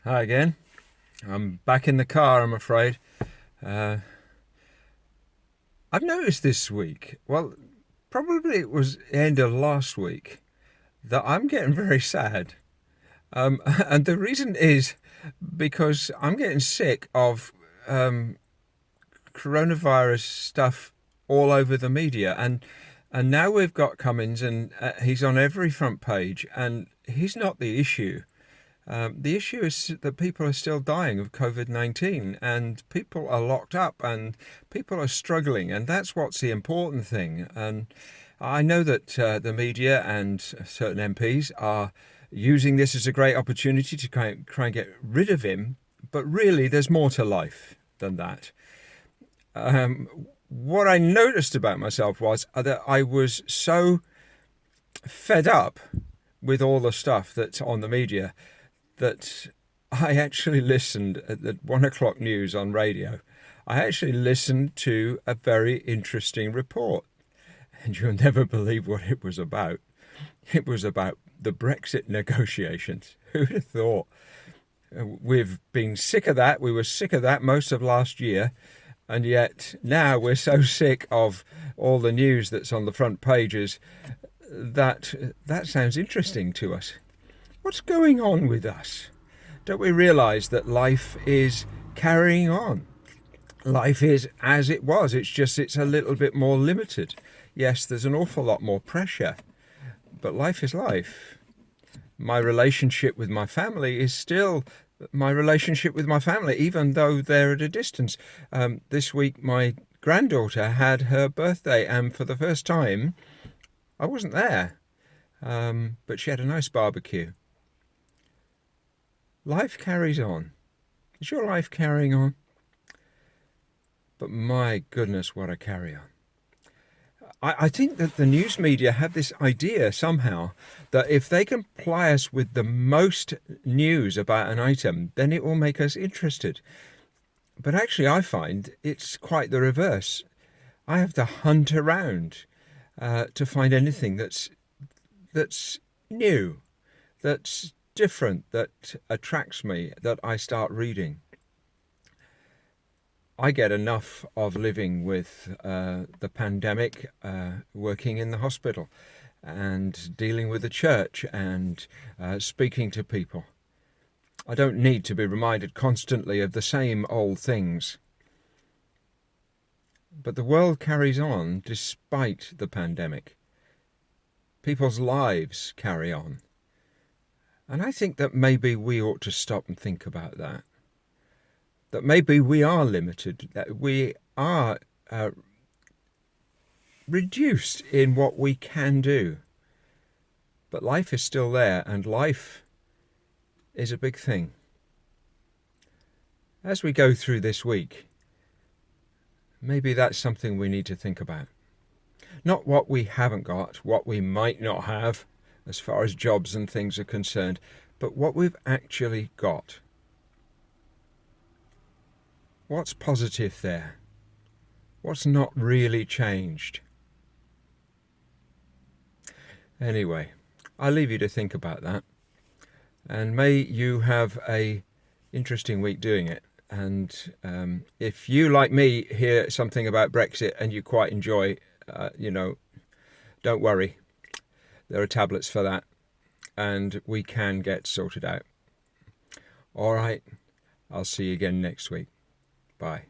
Hi again. I'm back in the car, I'm afraid. Uh, I've noticed this week, well, probably it was the end of last week, that I'm getting very sad. And the reason is because I'm getting sick of coronavirus stuff all over the media. And now we've got Cummins, and he's on every front page, and he's not the issue. The issue is that people are still dying of COVID-19 and people are locked up and people are struggling, and that's what's the important thing. And I know that the media and certain MPs are using this as a great opportunity to try and get rid of him, but really there's more to life than that. What I noticed about myself was that I was so fed up with all the stuff that's on the media that I actually listened at the 1 o'clock news on radio. I actually listened to a very interesting report, and you'll never believe what it was about. It was about the Brexit negotiations. Who'd have thought? We've been sick of that. We were sick of that most of last year. And yet now we're so sick of all the news that's on the front pages that that sounds interesting to us. What's going on with us? Don't we realise that life is carrying on? Life is as it was, it's just it's a little bit more limited. Yes, there's an awful lot more pressure, but life is life. My relationship with my family is still my relationship with my family, even though they're at a distance. This week, my granddaughter had her birthday, and for the first time, I wasn't there, but she had a nice barbecue. Life carries on. Is your life carrying on? But my goodness, what a carry on. I think that the news media have this idea somehow that if they can ply us with the most news about an item, then it will make us interested. But actually, I find it's quite the reverse. I have to hunt around to find anything that's new, that's different, that attracts me, that I start reading. I get enough of living with the pandemic, working in the hospital and dealing with the church and speaking to people. I don't need to be reminded constantly of the same old things. But the world carries on despite the pandemic. People's lives carry on. And I think that maybe we ought to stop and think about that. That maybe we are limited, that we are reduced in what we can do. But life is still there, and life is a big thing. As we go through this week, maybe that's something we need to think about. Not what we haven't got, what we might not have, as far as jobs and things are concerned, but what we've actually got. What's positive there? What's not really changed? Anyway, I'll leave you to think about that. And may you have a interesting week doing it. And if you, like me, hear something about Brexit and you quite enjoy, don't worry. There are tablets for that, and we can get sorted out. All right, I'll see you again next week. Bye.